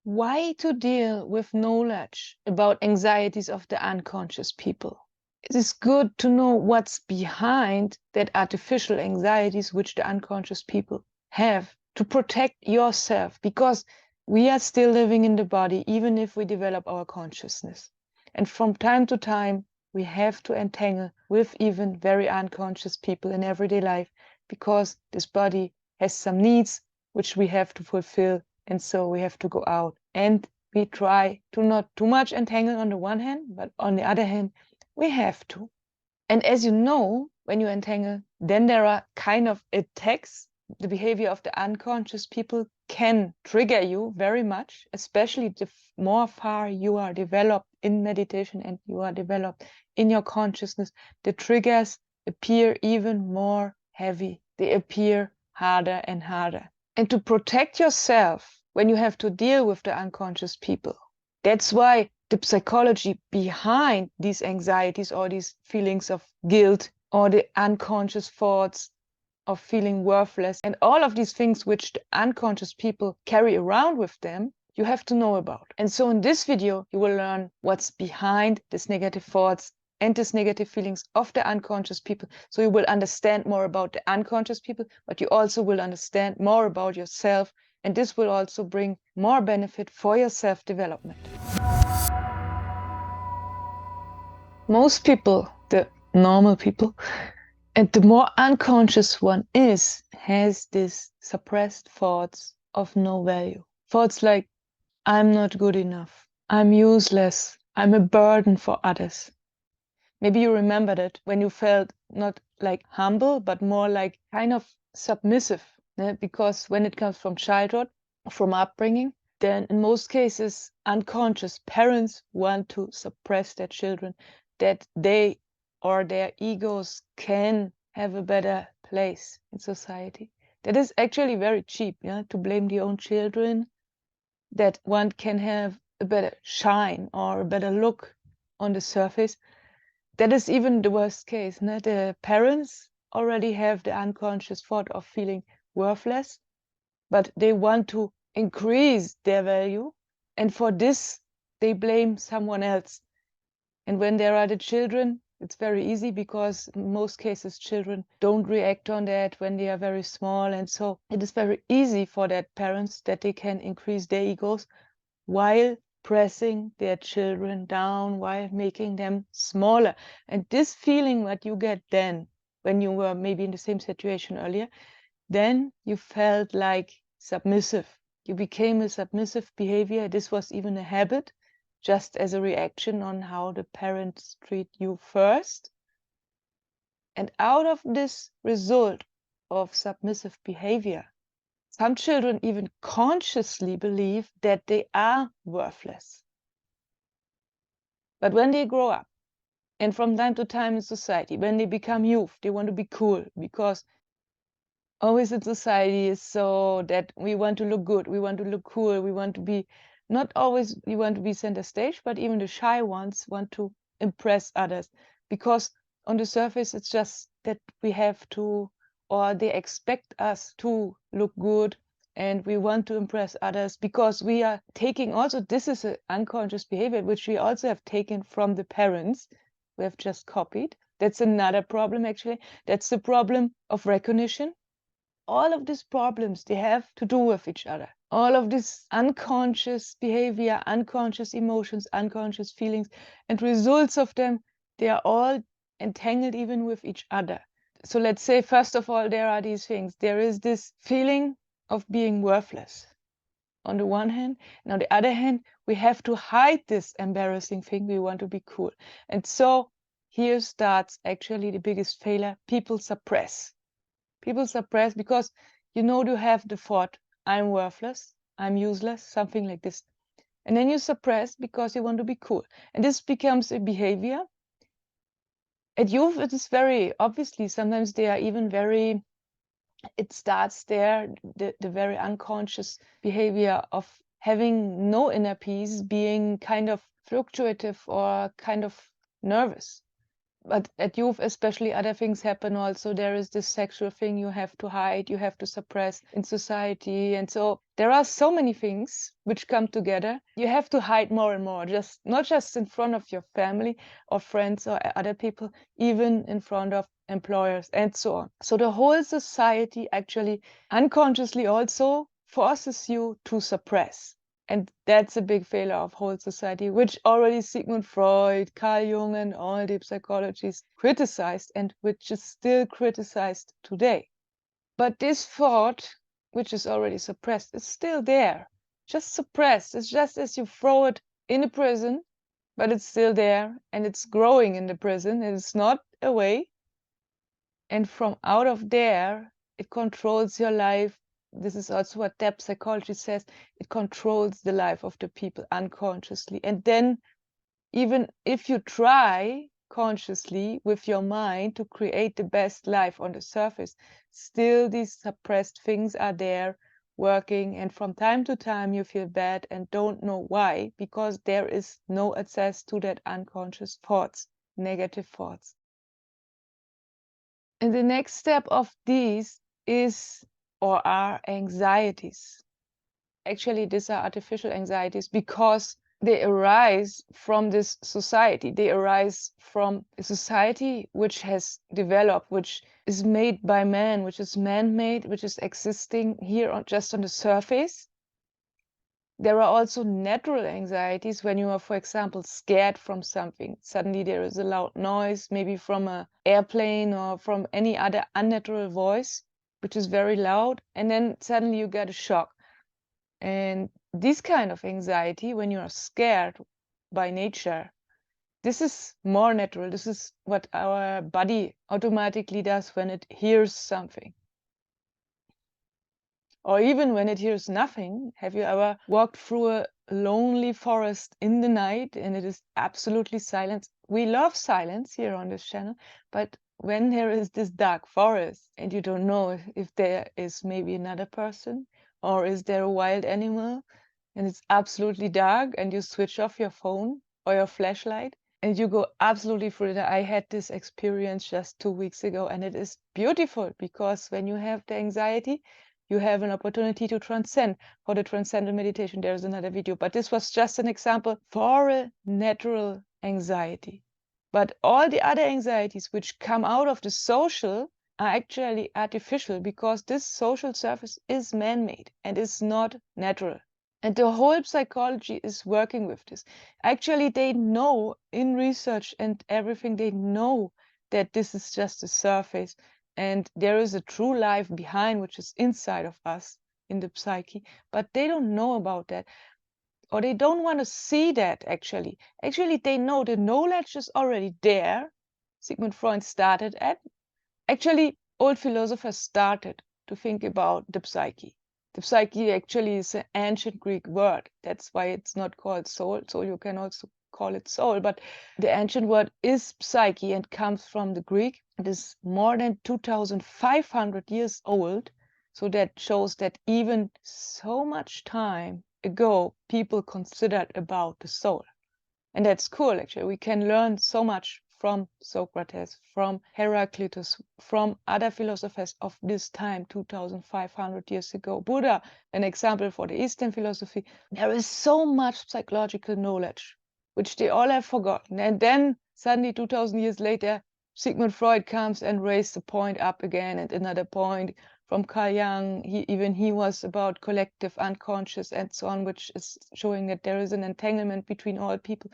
Why to deal with knowledge about anxieties of the unconscious people? It is good to know what's behind that artificial anxieties which the unconscious people have to protect yourself, because we are still living in the body even if we develop our consciousness. And from time to time, we have to entangle with even very unconscious people in everyday life, because this body has some needs which we have to fulfill, and so we have to go out. And we try to not too much entangle on the one hand, but on the other hand, we have to. And as you know, when you entangle, then there are kind of attacks. The behavior of the unconscious people can trigger you very much, especially the more far you are developed in meditation and you are developed in your consciousness. The triggers appear even more heavy. They appear harder and harder. And to protect yourself when you have to deal with the unconscious people, that's why the psychology behind these anxieties or these feelings of guilt or the unconscious thoughts of feeling worthless and all of these things which the unconscious people carry around with them, you have to know about. And so in this video, you will learn what's behind these negative thoughts and these negative feelings of the unconscious people. So you will understand more about the unconscious people, but you also will understand more about yourself. And this will also bring more benefit for your self-development. Most people, the normal people, and the more unconscious one is, has this suppressed thoughts of no value. Thoughts like, I'm not good enough, I'm useless, I'm a burden for others. Maybe you remember that when you felt not like humble, but more like kind of submissive, because when it comes from childhood, from upbringing, then in most cases, unconscious parents want to suppress their children, that they or their egos can have a better place in society. That is actually very cheap, to blame the own children, that one can have a better shine or a better look on the surface. That is even the worst case. The parents already have the unconscious thought of feeling worthless, but they want to increase their value, and for this they blame someone else. And when there are the children, it's very easy, because in most cases children don't react on that when they are very small, and so it is very easy for that parents that they can increase their egos while pressing their children down, while making them smaller. And this feeling what you get then, when you were maybe in the same situation earlier, then you felt like submissive. You became a submissive behavior. This was even a habit, just as a reaction on how the parents treat you first. And out of this result of submissive behavior, some children even consciously believe that they are worthless. But when they grow up, and from time to time in society, when they become youth, they want to be cool, because always in society is so that we want to look good, we want to look cool, we want to be, not always we want to be center stage, but even the shy ones want to impress others, because on the surface it's just that we have to, or they expect us to look good, and we want to impress others because we are taking also, this is an unconscious behavior which we also have taken from the parents, we have just copied. That's another problem actually. That's the problem of recognition. All of these problems, they have to do with each other. All of this unconscious behavior, unconscious emotions, unconscious feelings, and results of them, they are all entangled even with each other. So let's say, first of all, there are these things. There is this feeling of being worthless on the one hand, and on the other hand, we have to hide this embarrassing thing. We want to be cool. And so here starts actually the biggest failure. People suppress. People suppress because you have the thought, I'm worthless, I'm useless, something like this. And then you suppress because you want to be cool. And this becomes a behavior. At youth, it is very obviously, sometimes they are even very, it starts there, the very unconscious behavior of having no inner peace, being kind of fluctuative or kind of nervous. But at youth, especially, other things happen also. There is this sexual thing you have to hide, you have to suppress in society. And so there are so many things which come together. You have to hide more and more, just not just in front of your family or friends or other people, even in front of employers and so on. So the whole society actually unconsciously also forces you to suppress. And that's a big failure of whole society, which already Sigmund Freud, Carl Jung, and all the psychologists criticized, and which is still criticized today. But this thought, which is already suppressed, is still there, just suppressed. It's just as you throw it in a prison, but it's still there, and it's growing in the prison. It's not away. And from out of there, it controls your life. This is also what depth psychology says. It controls the life of the people unconsciously. And then even if you try consciously with your mind to create the best life on the surface, still these suppressed things are there working. And from time to time, you feel bad and don't know why, because there is no access to that unconscious thoughts, negative thoughts. And the next step of these is or are anxieties. Actually, these are artificial anxieties because they arise from this society. They arise from a society which has developed, which is made by man, which is man-made, which is existing here just on the surface. There are also natural anxieties when you are, for example, scared from something. Suddenly there is a loud noise, maybe from an airplane or from any other unnatural voice, which is very loud, and then suddenly you get a shock. And this kind of anxiety, when you are scared by nature, this is more natural. This is what our body automatically does when it hears something. Or even when it hears nothing. Have you ever walked through a lonely forest in the night and it is absolutely silent? We love silence here on this channel, but when there is this dark forest and you don't know if there is maybe another person or is there a wild animal and it's absolutely dark and you switch off your phone or your flashlight and you go absolutely through it. I had this experience just 2 weeks ago and it is beautiful because when you have the anxiety, you have an opportunity to transcend. For the transcendental meditation, there is another video, but this was just an example for a natural anxiety. But all the other anxieties which come out of the social are actually artificial because this social surface is man-made and is not natural. And the whole psychology is working with this. Actually, they know in research and everything, they know that this is just a surface and there is a true life behind, which is inside of us in the psyche, but they don't know about that, or they don't want to see that actually. Actually, they know the knowledge is already there. Sigmund Freud started at. Actually, old philosophers started to think about the psyche. The psyche actually is an ancient Greek word. That's why it's not called soul. So you can also call it soul. But the ancient word is psyche and comes from the Greek. It is more than 2,500 years old. So that shows that even so much time ago, people considered about the soul. And that's cool, actually. We can learn so much from Socrates, from Heraclitus, from other philosophers of this time, 2,500 years ago. Buddha, an example for the Eastern philosophy. There is so much psychological knowledge, which they all have forgotten. And then suddenly, 2,000 years later, Sigmund Freud comes and raised the point up again, and another point from Carl Jung. He was about collective unconscious and so on, which is showing that there is an entanglement between all people.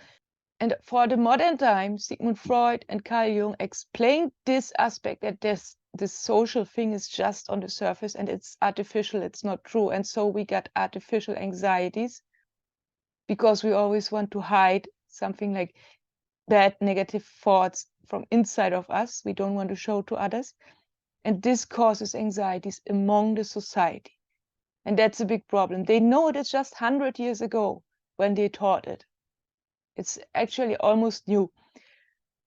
And for the modern time, Sigmund Freud and Carl Jung explained this aspect, that this social thing is just on the surface and it's artificial, it's not true. And so we got artificial anxieties because we always want to hide something like bad negative thoughts from inside of us. We don't want to show to others. And this causes anxieties among the society. And that's a big problem. They know it is just 100 years ago when they taught it. It's actually almost new.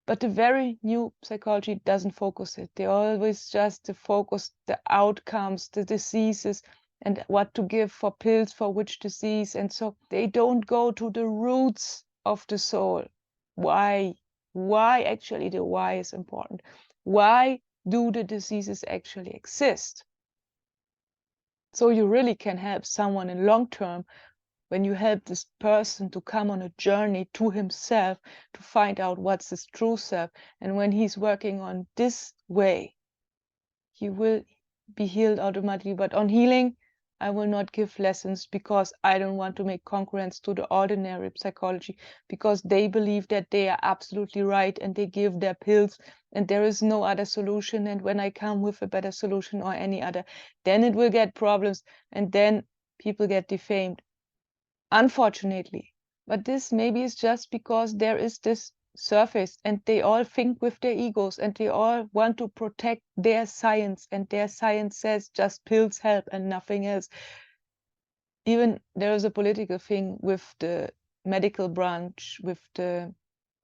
But the very new psychology doesn't focus it. They always just focus the outcomes, the diseases, and what to give for pills for which disease. And so they don't go to the roots of the soul. Why why actually the why is important. Why do the diseases actually exist? So you really can help someone in long term when you help this person to come on a journey to himself, to find out what's his true self. And when he's working on this way, he will be healed automatically. But on healing, I will not give lessons because I don't want to make concurrence to the ordinary psychology, because they believe that they are absolutely right and they give their pills and there is no other solution. And when I come with a better solution or any other, then it will get problems and then people get defamed, unfortunately. But this maybe is just because there is this surface and they all think with their egos and they all want to protect their science, and their science says just pills help and nothing else. Even there is a political thing with the medical branch, with the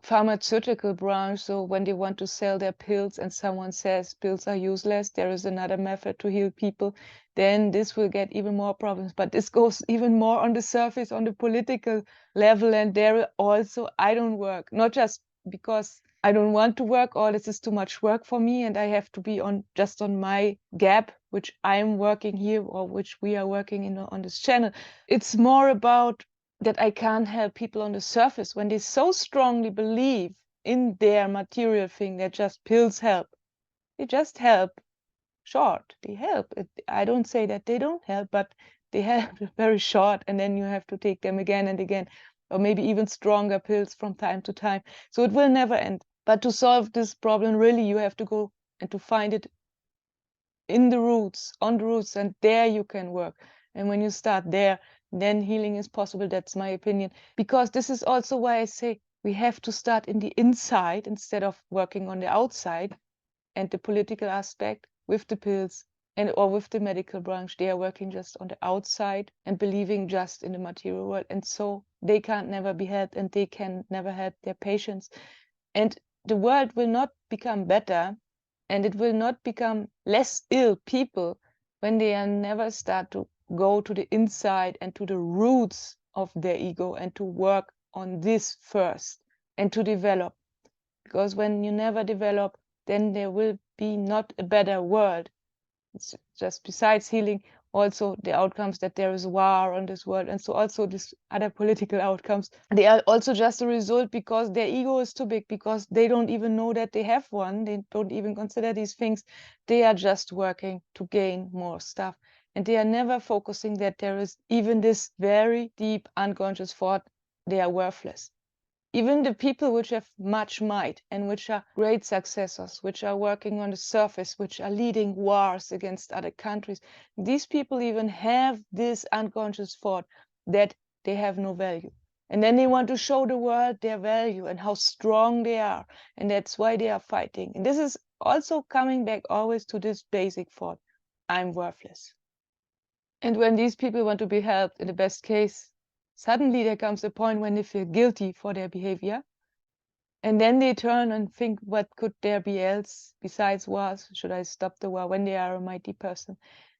pharmaceutical branch. So when they want to sell their pills and someone says pills are useless, there is another method to heal people, then this will get even more problems. But this goes even more on the surface, on the political level. And there also, I don't work, not just because I don't want to work, or this is too much work for me and I have to be on just on my gap, which I'm working here, or which we are working in on this channel. It's more about that I can't help people on the surface when they so strongly believe in their material thing that just pills help. They just help short. They help. I don't say that they don't help, but they help very short, and then you have to take them again and again, or maybe even stronger pills from time to time. So it will never end. But to solve this problem, really, you have to go and to find it in the roots, on the roots, and there you can work. And when you start there, then healing is possible. That's my opinion. Because this is also why I say we have to start in the inside instead of working on the outside. And the political aspect with the pills and or with the medical branch, they are working just on the outside and believing just in the material world. And so they can't never be helped and they can never help their patients. And the world will not become better and it will not become less ill people when they are never start to go to the inside and to the roots of their ego and to work on this first and to develop. Because when you never develop, then there will be not a better world. It's just besides healing, also the outcomes that there is war on this world, and so also this other political outcomes, they are also just a result because their ego is too big, because they don't even know that they have one. They don't even consider these things. They are just working to gain more stuff, and they are never focusing that there is even this very deep unconscious thought: they are worthless. Even the people which have much might and which are great successors, which are working on the surface, which are leading wars against other countries, these people even have this unconscious thought that they have no value. And then they want to show the world their value and how strong they are. And that's why they are fighting. And this is also coming back always to this basic thought: I'm worthless. And when these people want to be helped, in the best case, suddenly there comes a point when they feel guilty for their behavior. And then they turn and think, what could there be else besides wars? Should I stop the war when they are a mighty person?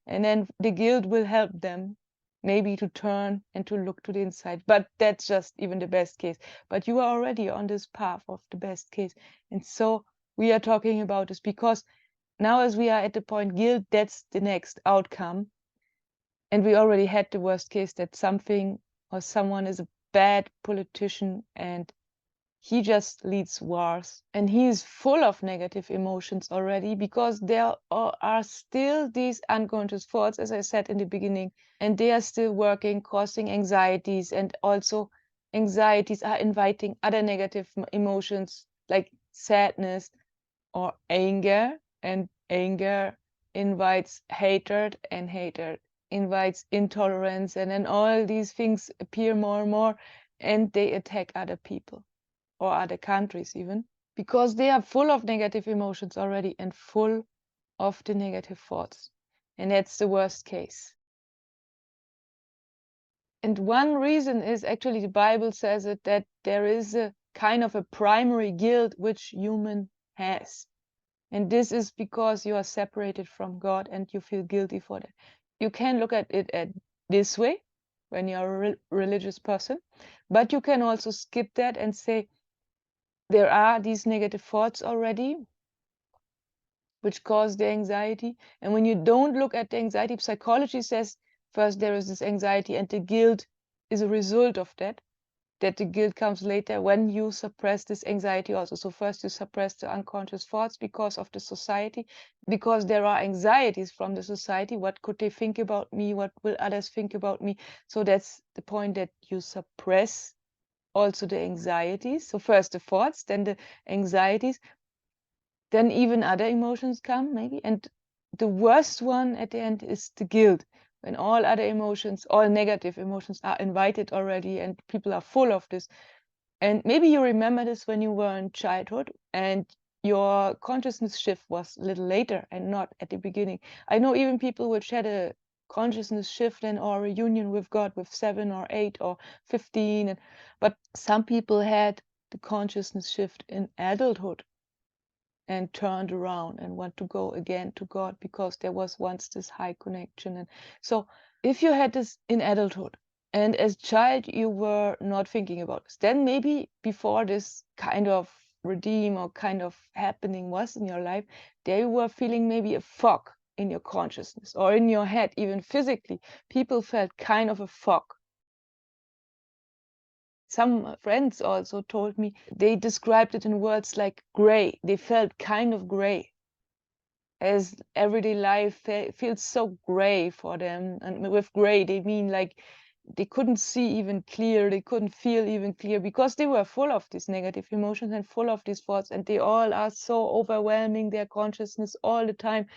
And then the guilt will help them maybe to turn and to look to the inside. But that's just even the best case. But you are already on this path of the best case. And so we are talking about this because now, as we are at the point guilt, that's the next outcome. And we already had the worst case that something or someone is a bad politician and he just leads wars and he is full of negative emotions already, because there are still these unconscious thoughts, as I said in the beginning, and they are still working, causing anxieties. And also anxieties are inviting other negative emotions like sadness or anger, and anger invites hatred, and hatred invites intolerance, and then all these things appear more and more, and they attack other people or other countries even, because they are full of negative emotions already and full of the negative thoughts. And that's the worst case. And one reason is actually, the Bible says it, that there is a kind of a primary guilt which human has. And this is because you are separated from God and you feel guilty for that. You can look at it this way when you're a religious person, but you can also skip that and say, there are these negative thoughts already, which cause the anxiety. And when you don't look at the anxiety, psychology says first there is this anxiety and the guilt is a result of that the guilt comes later when you suppress this anxiety also. So first you suppress the unconscious thoughts because of the society, because there are anxieties from the society. What could they think about me? What will others think about me? So that's the point, that you suppress also the anxieties. So first the thoughts, then the anxieties, then even other emotions come maybe. And the worst one at the end is the guilt, when all other emotions, all negative emotions are invited already and people are full of this. And maybe you remember this when you were in childhood and your consciousness shift was a little later and not at the beginning. I know even people which had a consciousness shift and or a union with God with 7 or 8 or 15, but some people had the consciousness shift in adulthood and turned around and want to go again to God because there was once this high connection. And so if you had this in adulthood and as child you were not thinking about this, then maybe before this kind of redeem or kind of happening was in your life, they were feeling maybe a fog in your consciousness or in your head. Even physically, people felt kind of a fog. Some friends also told me they described it in words like gray. They felt kind of gray, as everyday life feels so gray for them. And with gray, they mean like they couldn't see even clear, they couldn't feel even clear, because they were full of these negative emotions and full of these thoughts, and they all are so overwhelming their consciousness all the time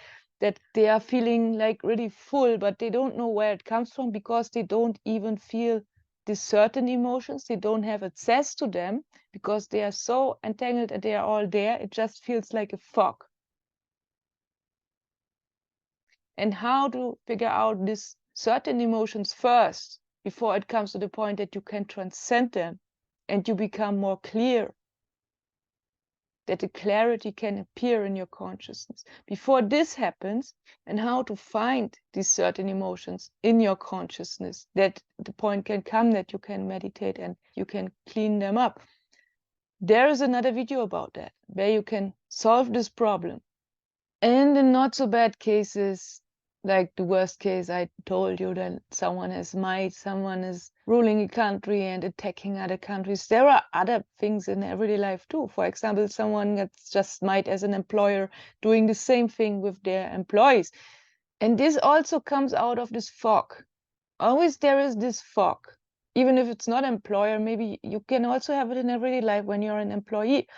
that they are feeling like really full, but they don't know where it comes from because they don't even feel these certain emotions. They don't have access to them because they are so entangled and they are all there. It just feels like a fog. And how to figure out these certain emotions first before it comes to the point that you can transcend them and you become more clear, that the clarity can appear in your consciousness. Before this happens, and how to find these certain emotions in your consciousness, that the point can come that you can meditate and you can clean them up. There is another video about that, where you can solve this problem. And in not so bad cases, like the worst case I told you, that someone has might, someone is ruling a country and attacking other countries. There are other things in everyday life too. For example, someone gets just might as an employer doing the same thing with their employees. And this also comes out of this fog. Always there is this fog. Even if it's not employer, maybe you can also have it in everyday life when you're an employee.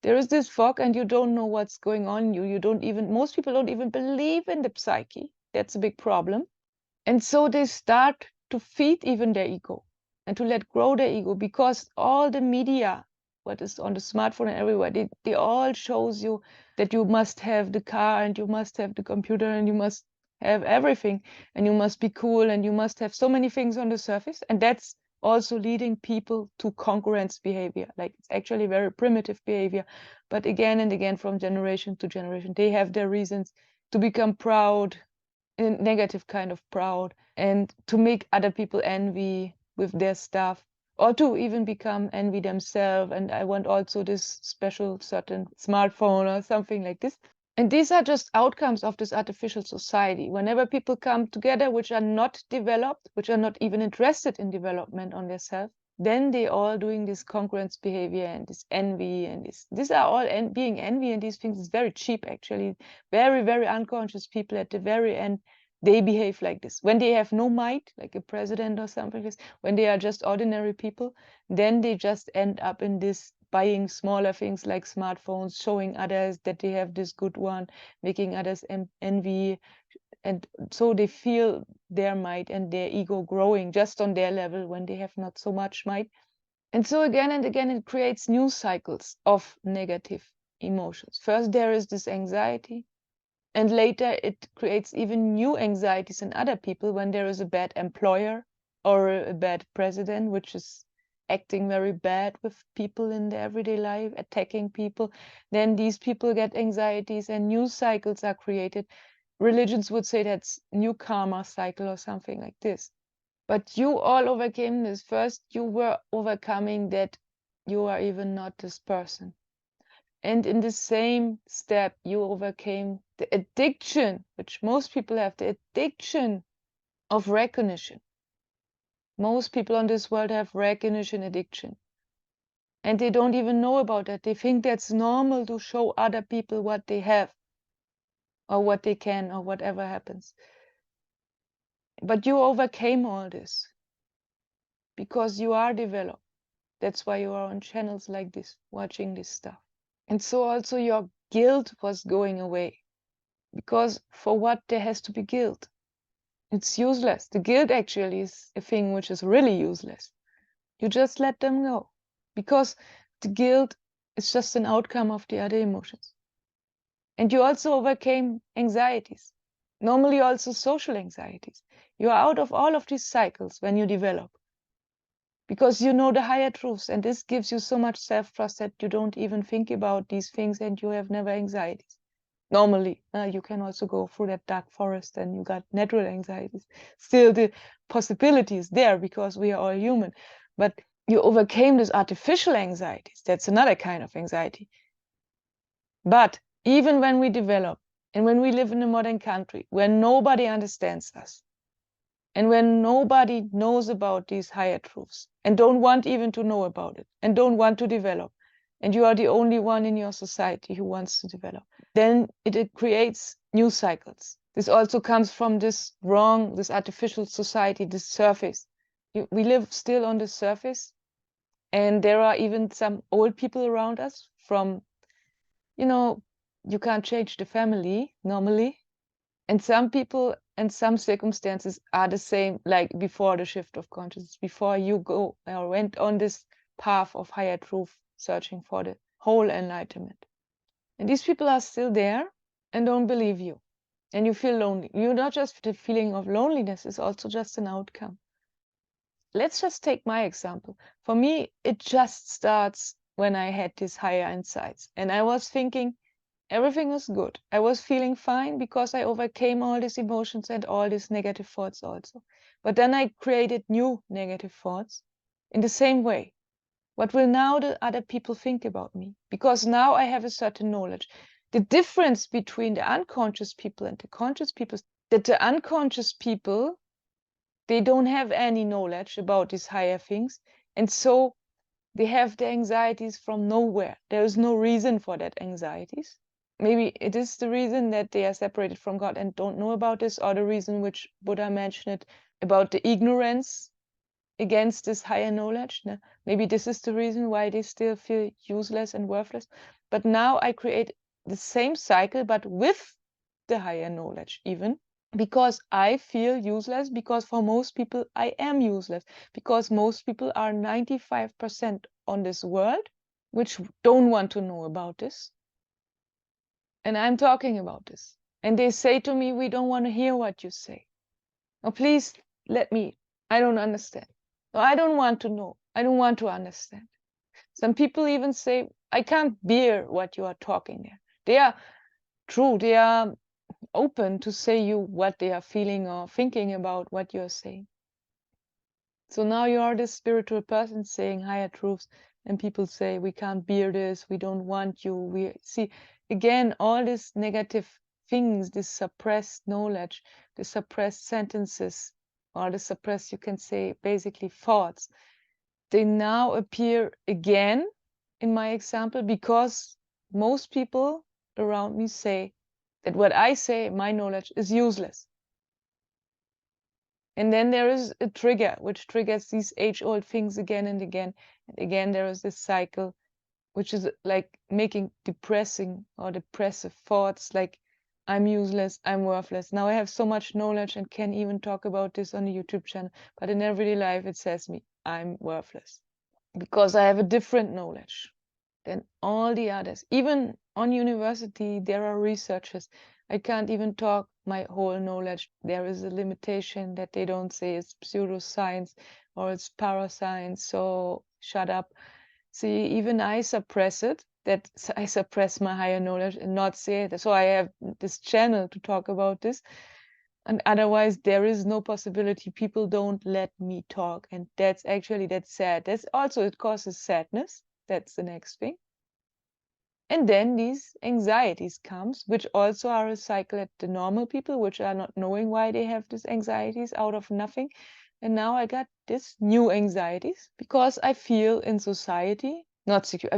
There is this fog and you don't know what's going on. You don't even, most people don't even believe in the psyche. That's a big problem. And so they start to feed even their ego and to let grow their ego, because all the media, what is on the smartphone and everywhere, they all shows you that you must have the car and you must have the computer and you must have everything and you must be cool and you must have so many things on the surface. And that's also leading people to congruence behavior. Like, it's actually very primitive behavior, but again and again, from generation to generation, they have their reasons to become proud, in a negative kind of proud, and to make other people envy with their stuff, or to even become envy themselves. And I want also this special certain smartphone or something like this. And these are just outcomes of this artificial society. Whenever people come together which are not developed, which are not even interested in development on themselves, then they all doing this congruence behavior and this envy, and these are all being envy, and these things is very cheap actually. Very, very unconscious people at the very end, they behave like this. When they have no might, like a president or something like this, when they are just ordinary people, then they just end up in this buying smaller things like smartphones, showing others that they have this good one, making others envy. And so they feel their might and their ego growing just on their level when they have not so much might. And so again and again, it creates new cycles of negative emotions. First, there is this anxiety, and later it creates even new anxieties in other people when there is a bad employer or a bad president, which is acting very bad with people in their everyday life, attacking people. Then these people get anxieties and new cycles are created. Religions would say that's new karma cycle or something like this. But you all overcame this. First, you were overcoming that you are even not this person. And in the same step, you overcame the addiction, which most people have, the addiction of recognition. Most people on this world have recognition addiction. And they don't even know about that. They think that's normal to show other people what they have or what they can or whatever happens. But you overcame all this because you are developed. That's why you are on channels like this, watching this stuff. And so also your guilt was going away, because for what there has to be guilt? It's useless. The guilt actually is a thing which is really useless. You just let them go, because the guilt is just an outcome of the other emotions. And you also overcame anxieties, normally also social anxieties. You are out of all of these cycles when you develop, because you know the higher truths, and this gives you so much self-trust that you don't even think about these things, and you have never anxieties. Normally, you can also go through that dark forest and you got natural anxieties. Still, the possibility is there because we are all human. But you overcame this artificial anxieties. That's another kind of anxiety. But even when we develop and when we live in a modern country where nobody understands us, and when nobody knows about these higher truths and don't want even to know about it and don't want to develop, and you are the only one in your society who wants to develop, then it creates new cycles. This also comes from this artificial society, this surface. We live still on the surface, and there are even some old people around us from, you can't change the family normally. And some people and some circumstances are the same, like before the shift of consciousness, before you go or went on this path of higher truth, searching for the whole enlightenment. And these people are still there and don't believe you. And you feel lonely. You're not just the feeling of loneliness, it's also just an outcome. Let's just take my example. For me, it just starts when I had these higher insights. And I was thinking, everything is good. I was feeling fine because I overcame all these emotions and all these negative thoughts also. But then I created new negative thoughts in the same way. What will now the other people think about me? Because now I have a certain knowledge. The difference between the unconscious people and the conscious people is that the unconscious people, they don't have any knowledge about these higher things. And so they have the anxieties from nowhere. There is no reason for that anxieties. Maybe it is the reason that they are separated from God and don't know about this, or the reason which Buddha mentioned about the ignorance against this higher knowledge. Maybe this is the reason why they still feel useless and worthless. But now I create the same cycle, but with the higher knowledge even, because I feel useless, because for most people I am useless, because most people are 95% on this world which don't want to know about this. And I'm talking about this. And they say to me, we don't want to hear what you say. Oh, please let me. I don't understand. No, I don't want to know. I don't want to understand. Some people even say, I can't bear what you are talking there. They are true. They are open to say you what they are feeling or thinking about what you're saying. So now you are this spiritual person saying higher truths, and people say, we can't bear this, we don't want you. We see again all these negative things, this suppressed knowledge, the suppressed sentences, or the suppressed, you can say, basically thoughts. They now appear again in my example because most people around me say that what I say, my knowledge, is useless. And then there is a trigger, which triggers these age-old things again and again. And again, there is this cycle, which is like making depressing or depressive thoughts, like I'm useless, I'm worthless. Now I have so much knowledge and can even talk about this on the YouTube channel. But in everyday life, it says me, I'm worthless. Because I have a different knowledge than all the others. Even on university, there are researchers. I can't even talk my whole knowledge. There is a limitation that they don't say it's pseudoscience or it's parascience, so shut up. See, even I suppress it, that I suppress my higher knowledge and not say it. So I have this channel to talk about this. And otherwise, there is no possibility. People don't let me talk. And that's sad. That's also, it causes sadness. That's the next thing. And then these anxieties comes, which also are a cycle at the normal people, which are not knowing why they have these anxieties out of nothing. And now I got this new anxieties because I feel in society not secure.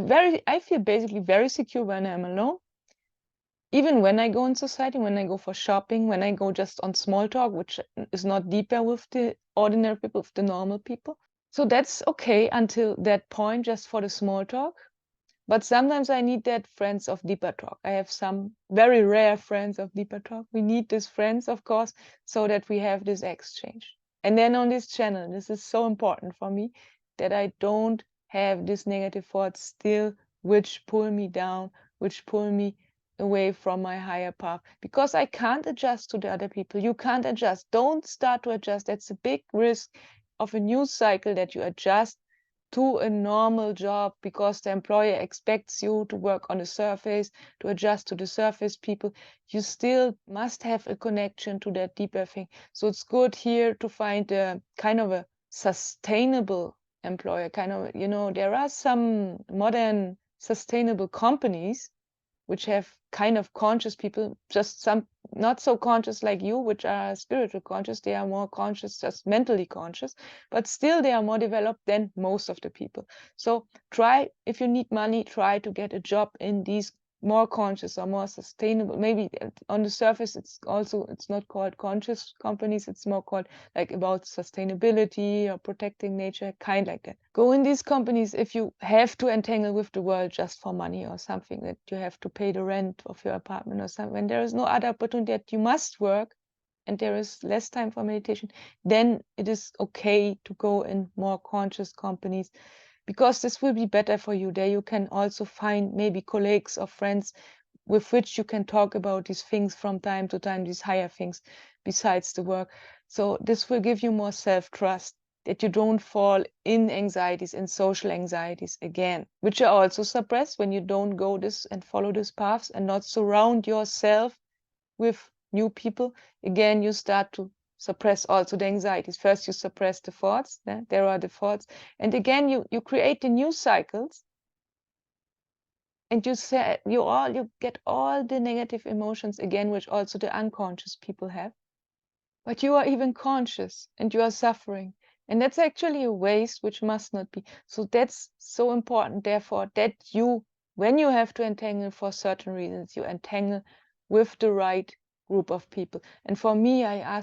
I feel basically very secure when I'm alone. Even when I go in society, when I go for shopping, when I go just on small talk, which is not deeper with the ordinary people, with the normal people. So that's okay until that point, just for the small talk. But sometimes I need that friends of deeper talk. I have some very rare friends of deeper talk. We need these friends, of course, so that we have this exchange. And then on this channel, this is so important for me that I don't have these negative thoughts still, which pull me down, which pull me away from my higher path, because I can't adjust to the other people. You can't adjust. Don't start to adjust. That's a big risk of a new cycle, that you adjust to a normal job because the employer expects you to work on the surface, to adjust to the surface people. You still must have a connection to that deeper thing. So it's good here to find a kind of a sustainable employer, kind of, there are some modern sustainable companies which have kind of conscious people, just some not so conscious like you, which are spiritual conscious. They are more conscious, just mentally conscious, but still they are more developed than most of the people. So try, if you need money, try to get a job in these more conscious or more sustainable. Maybe on the surface it's not called conscious companies, it's more called like about sustainability or protecting nature, kind like that. Go in these companies if you have to entangle with the world just for money or something, that you have to pay the rent of your apartment or something. When there is no other opportunity, that you must work and there is less time for meditation, then it is okay to go in more conscious companies, because this will be better for you. There you can also find maybe colleagues or friends with which you can talk about these things from time to time, these higher things besides the work. So this will give you more self-trust, that you don't fall in anxieties, in social anxieties again, which are also suppressed when you don't go this and follow these paths and not surround yourself with new people. Again, you start to suppress also the anxieties. First you suppress the thoughts, there are the thoughts, and again you create the new cycles, and you get all the negative emotions again, which also the unconscious people have. But you are even conscious and you are suffering, and that's actually a waste which must not be. So that's so important, therefore, that you, when you have to entangle for certain reasons, you entangle with the right group of people. And for me, I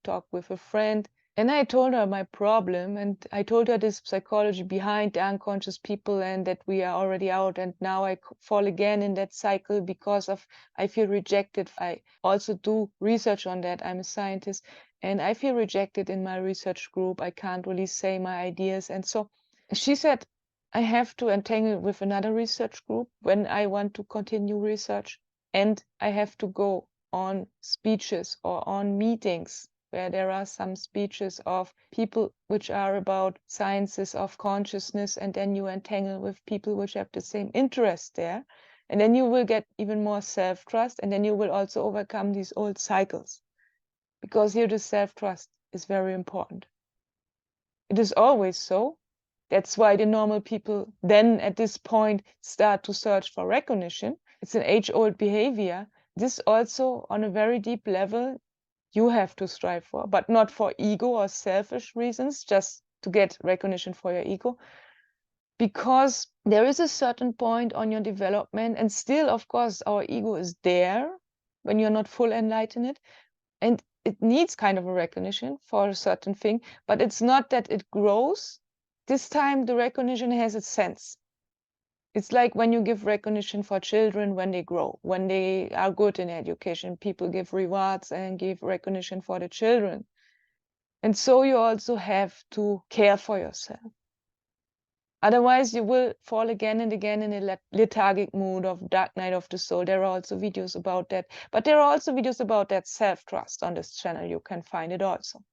talked with a friend, and I told her my problem, and I told her this psychology behind the unconscious people, and that we are already out, and now I fall again in that cycle because of I feel rejected. I also do research on that. I'm a scientist, and I feel rejected in my research group. I can't really say my ideas. And so she said, I have to entangle with another research group when I want to continue research, and I have to go on speeches or on meetings where there are some speeches of people which are about sciences of consciousness, and then you entangle with people which have the same interest there. And then you will get even more self-trust, and then you will also overcome these old cycles, because here the self-trust is very important. It is always so. That's why the normal people then at this point start to search for recognition. It's an age-old behavior. This also, on a very deep level, you have to strive for, but not for ego or selfish reasons, just to get recognition for your ego. Because there is a certain point on your development, and still, of course, our ego is there when you're not full enlightened, and it needs kind of a recognition for a certain thing, but it's not that it grows. This time the recognition has its sense. It's like when you give recognition for children when they grow, when they are good in education, people give rewards and give recognition for the children. And so you also have to care for yourself. Otherwise, you will fall again and again in a lethargic mood of dark night of the soul. There are also videos about that. But there are also videos about that self-trust on this channel. You can find it also.